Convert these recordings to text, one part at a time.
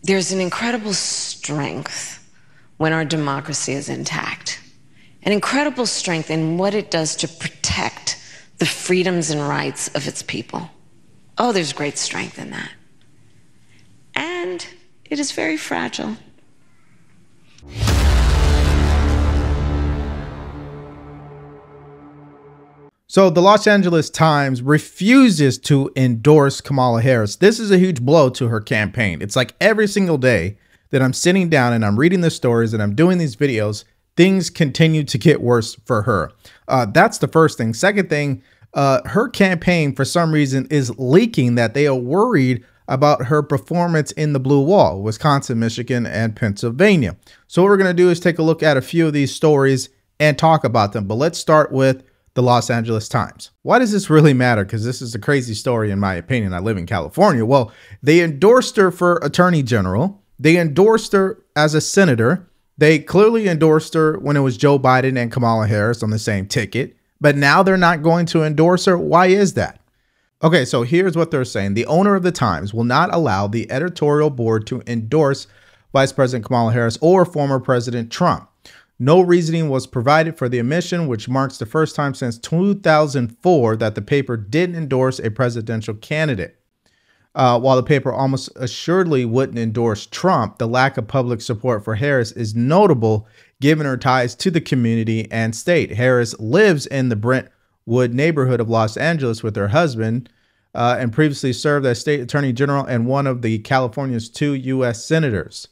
There's an incredible strength when our democracy is intact, an incredible strength in what it does to protect the freedoms and rights of its people. Oh, there's great strength in that. And it is very fragile. So the Los Angeles Times refuses to endorse Kamala Harris. This is a huge blow to her campaign. It's like every single day that I'm sitting down and I'm reading the stories and I'm doing these videos, things continue to get worse for her. That's the first thing. Second thing, her campaign for some reason is leaking that they are worried about her performance in the blue wall, Wisconsin, Michigan, and Pennsylvania. So what we're going to do is take a look at a few of these stories and talk about them. But let's start with the Los Angeles Times. Why does this really matter? Because this is a crazy story, in my opinion. I live in California. Well, they endorsed her for attorney general. They endorsed her as a senator. They clearly endorsed her when it was Joe Biden and Kamala Harris on the same ticket. But now they're not going to endorse her. Why is that? Okay, so here's what they're saying. The owner of the Times will not allow the editorial board to endorse Vice President Kamala Harris or former President Trump. No reasoning was provided for the omission, which marks the first time since 2004 that the paper didn't endorse a presidential candidate. While the paper almost assuredly wouldn't endorse Trump, the lack of public support for Harris is notable given her ties to the community and state. Harris lives in the Brentwood neighborhood of Los Angeles with her husband and previously served as state attorney general and one of the California's 2 U.S. senators.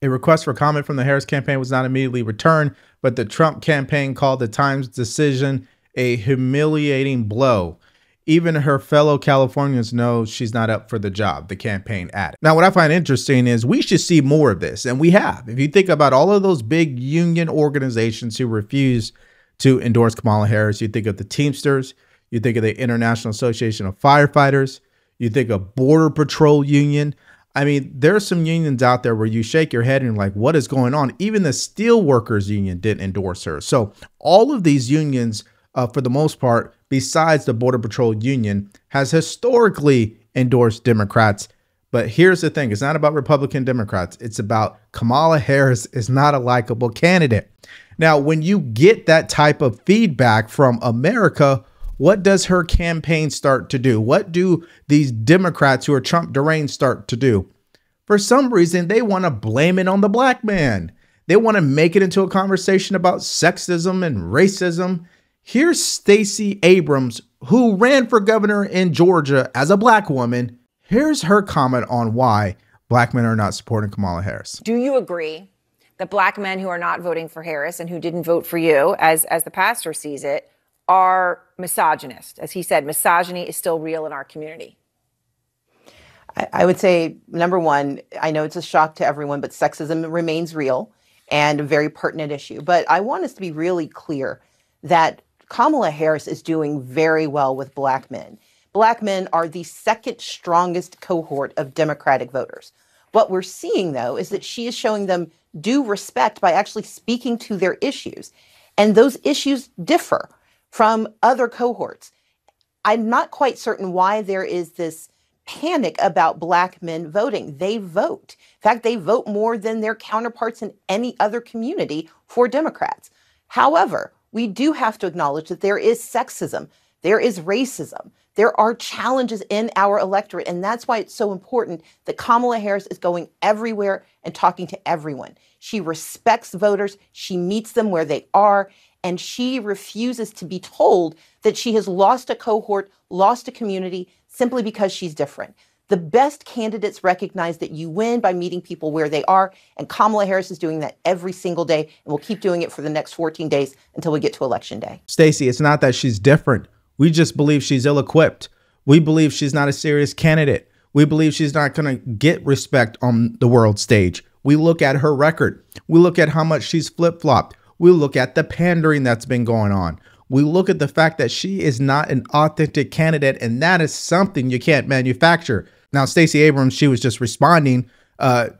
A request for comment from the Harris campaign was not immediately returned, but the Trump campaign called the Times decision a humiliating blow. Even her fellow Californians know she's not up for the job, the campaign added. Now, what I find interesting is we should see more of this, and we have. If you think about all of those big union organizations who refuse to endorse Kamala Harris, you think of the Teamsters, you think of the International Association of Firefighters, you think of Border Patrol Union. I mean, there are some unions out there where you shake your head and you're like, what is going on? Even the Steelworkers Union didn't endorse her. So all of these unions, for the most part, besides the Border Patrol Union, has historically endorsed Democrats. But here's the thing. It's not about Republican Democrats. It's about Kamala Harris is not a likable candidate. Now, when you get that type of feedback from America, what does her campaign start to do? What do these Democrats who are Trump deranged start to do? For some reason, they want to blame it on the black man. They want to make it into a conversation about sexism and racism. Here's Stacey Abrams, who ran for governor in Georgia as a black woman. Here's her comment on why black men are not supporting Kamala Harris. Do you agree that black men who are not voting for Harris and who didn't vote for you, as the pastor sees it, are misogynist? As he said, misogyny is still real in our community. I would say, number one, I know it's a shock to everyone, but sexism remains real and a very pertinent issue. But I want us to be really clear that Kamala Harris is doing very well with black men. Black men are the second strongest cohort of Democratic voters. What we're seeing, though, is that she is showing them due respect by actually speaking to their issues. And those issues differ from other cohorts. I'm not quite certain why there is this panic about black men voting. They vote. In fact, they vote more than their counterparts in any other community for Democrats. However, we do have to acknowledge that there is sexism, there is racism, there are challenges in our electorate, and that's why it's so important that Kamala Harris is going everywhere and talking to everyone. She respects voters, she meets them where they are, and she refuses to be told that she has lost a cohort, lost a community, simply because she's different. The best candidates recognize that you win by meeting people where they are, and Kamala Harris is doing that every single day, and will keep doing it for the next 14 days until we get to Election Day. Stacey, it's not that she's different. We just believe she's ill-equipped. We believe she's not a serious candidate. We believe she's not going to get respect on the world stage. We look at her record. We look at how much she's flip-flopped. We look at the pandering that's been going on. We look at the fact that she is not an authentic candidate, and that is something you can't manufacture. Now, Stacey Abrams, she was just responding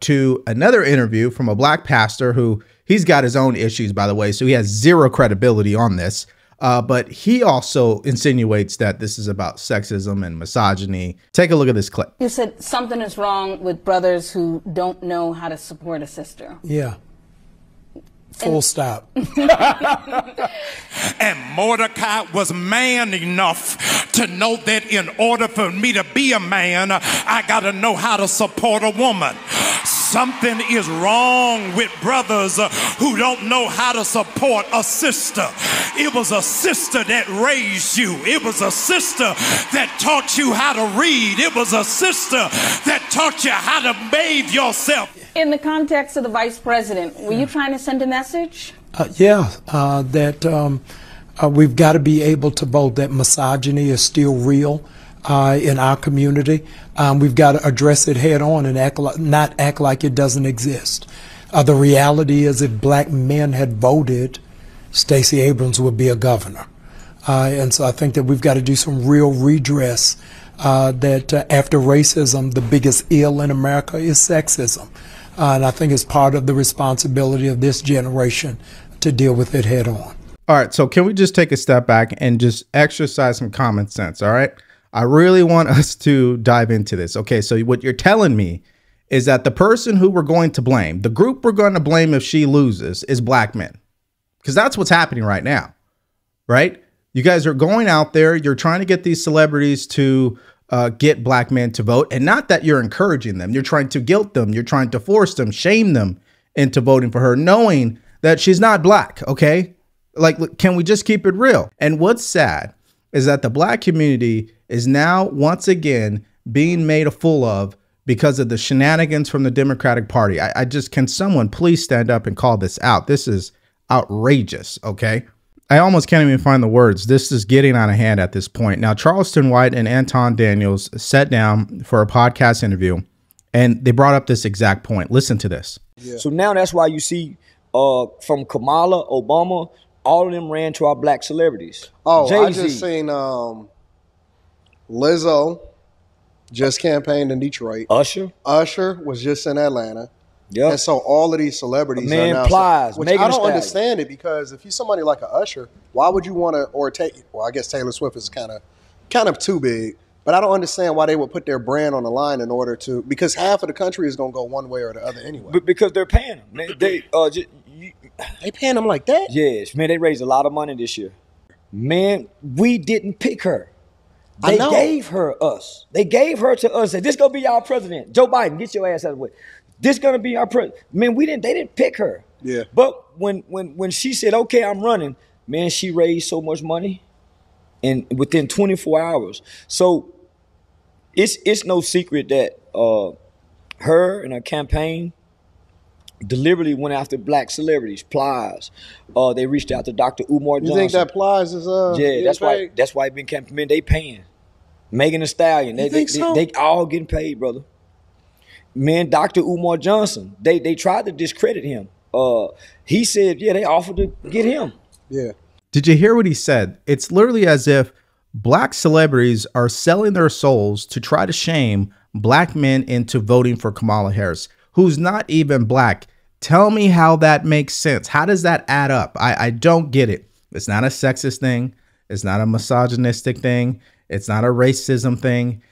to another interview from a black pastor who he's got his own issues, by the way, so he has zero credibility on this. But he also insinuates that this is about sexism and misogyny. Take a look at this clip. You said something is wrong with brothers who don't know how to support a sister. Yeah. Full stop. And Mordecai was man enough to know that in order for me to be a man, I got to know how to support a woman. Something is wrong with brothers who don't know how to support a sister. It was a sister that raised you. It was a sister that taught you how to read. It was a sister that taught you how to bathe yourself. In the context of the vice president, were you trying to send a message? That we've got to be able to vote, that misogyny is still real in our community. We've got to address it head on and not act like it doesn't exist. The reality is, if black men had voted, Stacey Abrams would be a governor. And so I think that we've got to do some real redress that after racism, the biggest ill in America is sexism. And I think it's part of the responsibility of this generation to deal with it head on. All right, so can we just take a step back and just exercise some common sense, all right? I really want us to dive into this. Okay, so what you're telling me is that the person who we're going to blame, the group we're going to blame if she loses, is black men. Because that's what's happening right now, right? You guys are going out there, you're trying to get these celebrities to get black men to vote. And not that you're encouraging them. You're trying to guilt them. You're trying to force them, shame them into voting for her, knowing that she's not black, okay? Like, can we just keep it real? And what's sad is that the black community is now once again being made a fool of because of the shenanigans from the Democratic Party. I just, can someone please stand up and call this out? This is outrageous, okay? I almost can't even find the words. This is getting out of hand at this point. Now, Charleston White and Anton Daniels sat down for a podcast interview, and they brought up this exact point. Listen to this. Yeah. So now that's why you see from Kamala, Obama, all of them ran to our black celebrities. Oh, Jay-Z. I just seen Lizzo just campaigned in Detroit. Usher was just in Atlanta. Yep. And so all of these celebrities Man, are now, Plies, which Megan I Thee don't Stallion. understand it, because if you're somebody like a Usher, why would you want to, well, I guess Taylor Swift is kind of too big, but I don't understand why they would put their brand on the line in order to, because half of the country is going to go one way or the other anyway. But because they're paying them. Man, they paying them like that? Yes, man, they raised a lot of money this year. Man, we didn't pick her. They gave her us. They gave her to us. Said, this gonna be our president. Joe Biden, get your ass out of the way. This gonna be our president. Man, they didn't pick her. Yeah. But when she said, okay, I'm running, man, she raised so much money and within 24 hours. So it's no secret that her and her campaign deliberately went after black celebrities. Plies. They reached out to Dr. Umar Johnson. You think that Plies is yeah, that's why it been campaign. They paying. Megan Thee Stallion. They all getting paid, brother. Man, Dr. Umar Johnson. They tried to discredit him. He said, yeah, they offered to get him. Yeah. Did you hear what he said? It's literally as if black celebrities are selling their souls to try to shame black men into voting for Kamala Harris, who's not even black. Tell me how that makes sense. How does that add up? I don't get it. It's not a sexist thing. It's not a misogynistic thing. It's not a racism thing.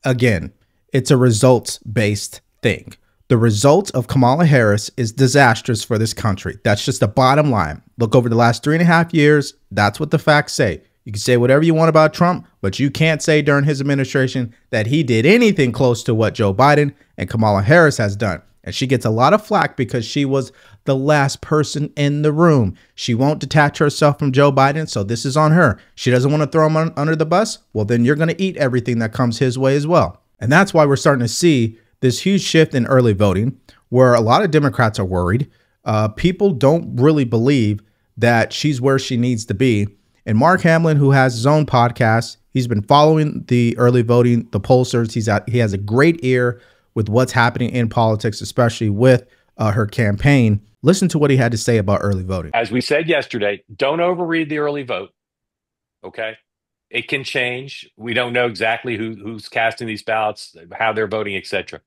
Again, it's a results-based thing. The result of Kamala Harris is disastrous for this country. That's just the bottom line. Look over the last 3.5 years. That's what the facts say. You can say whatever you want about Trump, but you can't say during his administration that he did anything close to what Joe Biden and Kamala Harris has done. And she gets a lot of flack because she was the last person in the room. She won't detach herself from Joe Biden, so this is on her. She doesn't want to throw him under the bus? Well, then you're going to eat everything that comes his way as well. And that's why we're starting to see this huge shift in early voting, where a lot of Democrats are worried. People don't really believe that she's where she needs to be. And Mark Hamlin, who has his own podcast, he's been following the early voting, the pollsters. He has a great ear with what's happening in politics, especially with her campaign. Listen to what he had to say about early voting. As we said yesterday, don't overread the early vote. Okay. It can change. We don't know exactly who's casting these ballots, how they're voting, etc.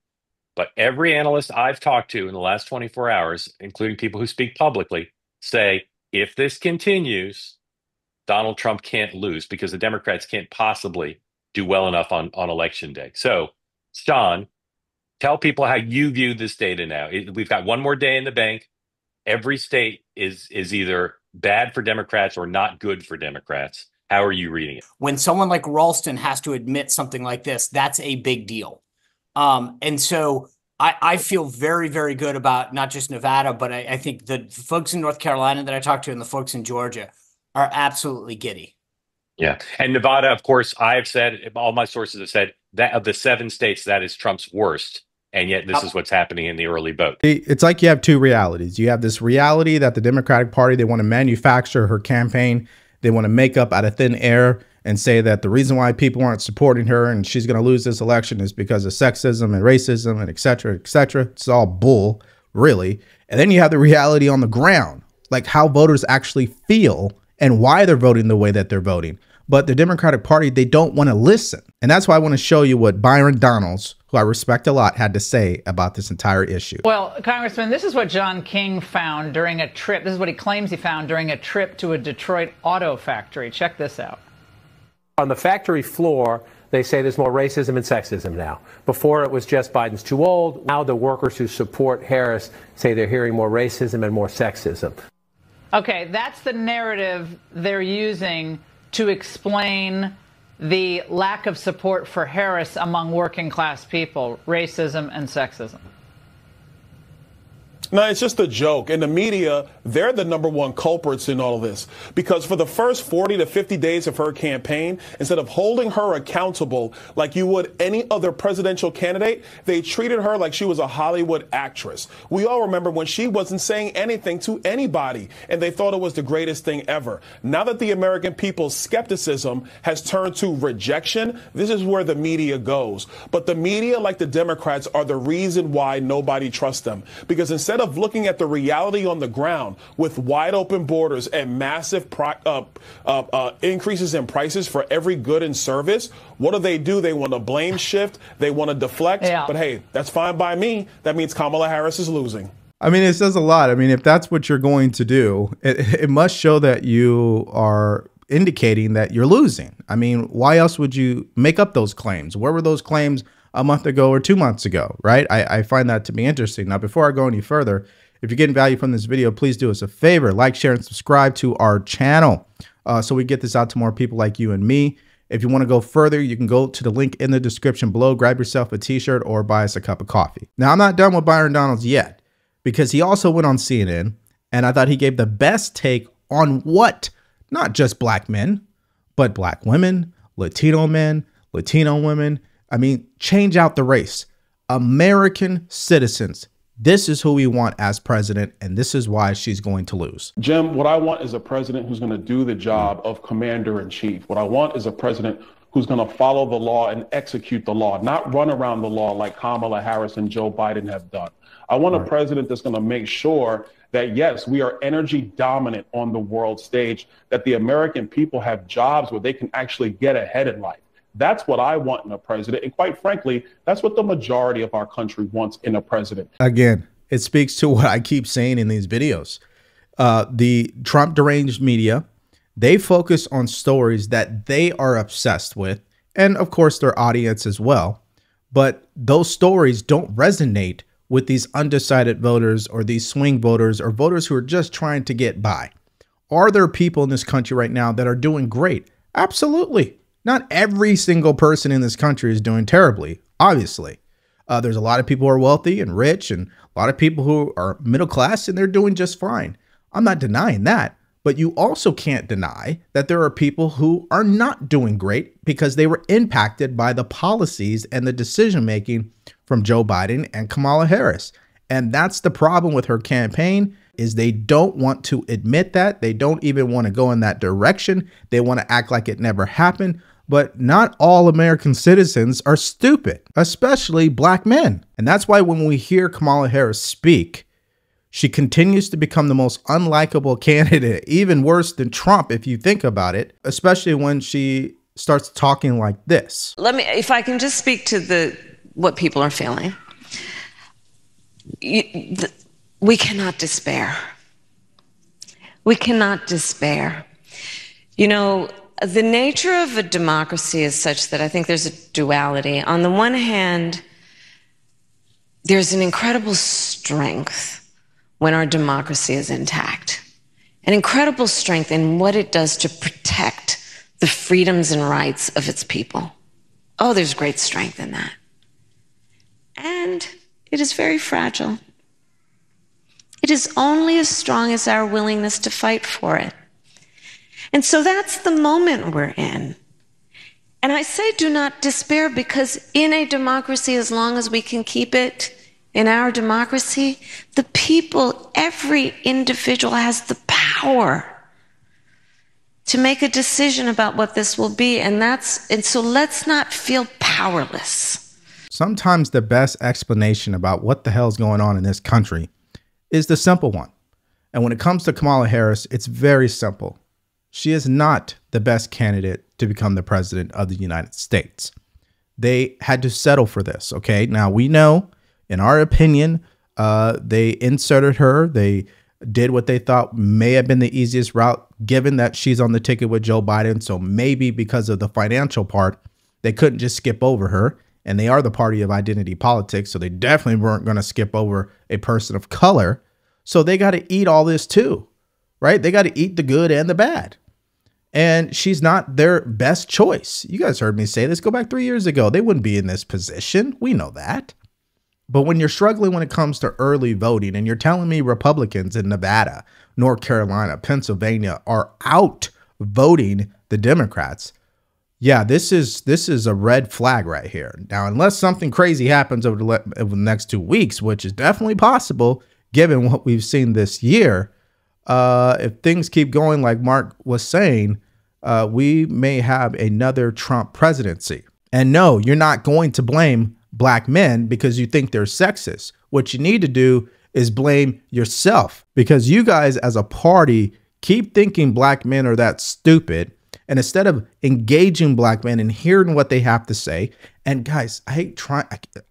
But every analyst I've talked to in the last 24 hours, including people who speak publicly, say if this continues, Donald Trump can't lose because the Democrats can't possibly do well enough on election day. So, Sean, tell people how you view this data now. We've got one more day in the bank. Every state is either bad for Democrats or not good for Democrats. How are you reading it? When someone like Ralston has to admit something like this, that's a big deal. And so I feel very, very good about not just Nevada, but I think the folks in North Carolina that I talked to and the folks in Georgia are absolutely giddy. Yeah. And Nevada, of course, I've said, all my sources have said that of the 7 states, that is Trump's worst. And yet this is what's happening in the early vote. It's like you have two realities. You have this reality that the Democratic Party, they want to manufacture her campaign. They want to make up out of thin air and say that the reason why people aren't supporting her and she's going to lose this election is because of sexism and racism and et cetera, et cetera. It's all bull, really. And then you have the reality on the ground, like how voters actually feel and why they're voting the way that they're voting. But the Democratic Party, they don't want to listen. And that's why I want to show you what Byron Donalds, who I respect a lot, had to say about this entire issue. Well, Congressman, this is what John King found during a trip. This is what he claims he found during a trip to a Detroit auto factory. Check this out. On the factory floor, they say there's more racism and sexism now. Before it was just Biden's too old. Now the workers who support Harris say they're hearing more racism and more sexism. Okay, that's the narrative they're using to explain the lack of support for Harris among working class people, racism and sexism. No, it's just a joke. And the media, they're the #1 culprits in all of this. Because for the first 40 to 50 days of her campaign, instead of holding her accountable like you would any other presidential candidate, they treated her like she was a Hollywood actress. We all remember when she wasn't saying anything to anybody, and they thought it was the greatest thing ever. Now that the American people's skepticism has turned to rejection, this is where the media goes. But the media, like the Democrats, are the reason why nobody trusts them. Because instead of looking at the reality on the ground with wide open borders and massive increases in prices for every good and service, what do? They want to blame shift. They want to deflect. Yeah. But hey, that's fine by me. That means Kamala Harris is losing. I mean, it says a lot. I mean, if that's what you're going to do, it must show that you are indicating that you're losing. I mean, why else would you make up those claims? Where were those claims a month ago or 2 months ago, right? I find that to be interesting. Now, before I go any further, if you're getting value from this video, please do us a favor, like, share, and subscribe to our channel so we get this out to more people like you and me. If you want to go further, you can go to the link in the description below, grab yourself a t-shirt or buy us a cup of coffee. Now, I'm not done with Byron Donalds yet because he also went on CNN and I thought he gave the best take on what, not just black men, but black women, Latino men, Latino women. I mean, change out the race. American citizens. This is who we want as president, and this is why she's going to lose. Jim, what I want is a president who's going to do the job of commander-in-chief. What I want is a president who's going to follow the law and execute the law, not run around the law like Kamala Harris and Joe Biden have done. I want a president that's going to make sure that, yes, we are energy dominant on the world stage, that the American people have jobs where they can actually get ahead in life. That's what I want in a president. And quite frankly, that's what the majority of our country wants in a president. Again, it speaks to what I keep saying in these videos. The Trump deranged media, they focus on stories that they are obsessed with. And of course, their audience as well. But those stories don't resonate with these undecided voters or these swing voters or voters who are just trying to get by. Are there people in this country right now that are doing great? Absolutely. Not every single person in this country is doing terribly, obviously. There's a lot of people who are wealthy and rich and a lot of people who are middle class and they're doing just fine. I'm not denying that. But you also can't deny that there are people who are not doing great because they were impacted by the policies and the decision making from Joe Biden and Kamala Harris. And that's the problem with her campaign is they don't want to admit that. They don't even want to go in that direction. They want to act like it never happened. But not all American citizens are stupid, especially black men. And that's why when we hear Kamala Harris speak, she continues to become the most unlikable candidate, even worse than Trump, if you think about it, especially when she starts talking like this. If I can just speak to what people are feeling. We cannot despair. We cannot despair. You know, the nature of a democracy is such that I think there's a duality. On the one hand, there's an incredible strength when our democracy is intact, an incredible strength in what it does to protect the freedoms and rights of its people. Oh, there's great strength in that. And it is very fragile. It is only as strong as our willingness to fight for it. And so that's the moment we're in. And I say do not despair, because in a democracy, as long as we can keep it in our democracy, the people, every individual has the power to make a decision about what this will be. And so let's not feel powerless. Sometimes the best explanation about what the hell's going on in this country is the simple one. And when it comes to Kamala Harris, it's very simple. She is not the best candidate to become the president of the United States. They had to settle for this. Okay. Now we know, in our opinion, they inserted her. They did what they thought may have been the easiest route, given that she's on the ticket with Joe Biden. So maybe because of the financial part, they couldn't just skip over her. And they are the party of identity politics. So they definitely weren't going to skip over a person of color. So they got to eat all this too, right? They got to eat the good and the bad. And she's not their best choice. You guys heard me say this. Go back 3 years ago. They wouldn't be in this position. We know that. But when you're struggling when it comes to early voting, and you're telling me Republicans in Nevada, North Carolina, Pennsylvania are out voting the Democrats, yeah, this is a red flag right here. Now, unless something crazy happens over the next 2 weeks, which is definitely possible given what we've seen this year, if things keep going like Mark was saying, we may have another Trump presidency. And no, you're not going to blame black men because you think they're sexist. What you need to do is blame yourself, because you guys as a party keep thinking black men are that stupid. And instead of engaging black men and hearing what they have to say, and guys, I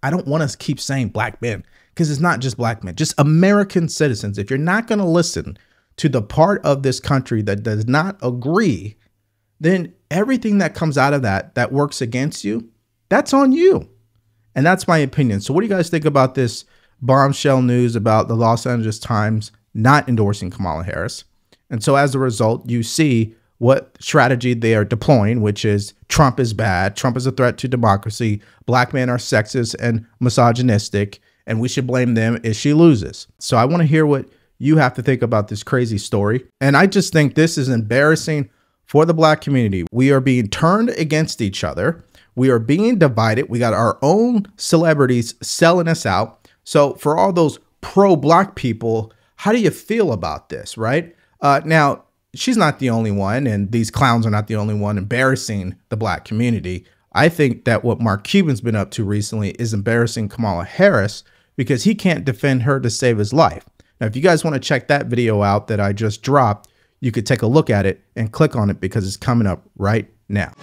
don't want to keep saying black men, because it's not just black men, just American citizens. If you're not going to listen to the part of this country that does not agree, then everything that comes out of that works against you, that's on you. And that's my opinion. So what do you guys think about this bombshell news about the Los Angeles Times not endorsing Kamala Harris? And so as a result, you see what strategy they are deploying, which is Trump is bad. Trump is a threat to democracy. Black men are sexist and misogynistic, and we should blame them if she loses. So I want to hear what you have to think about this crazy story. And I just think this is embarrassing for the black community. We are being turned against each other. We are being divided. We got our own celebrities selling us out. So for all those pro-black people, how do you feel about this, right? Now, she's not the only one, and these clowns are not the only one embarrassing the black community. I think that what Mark Cuban's been up to recently is embarrassing Kamala Harris, because he can't defend her to save his life. Now, if you guys want to check that video out that I just dropped, you could take a look at it and click on it, because it's coming up right now.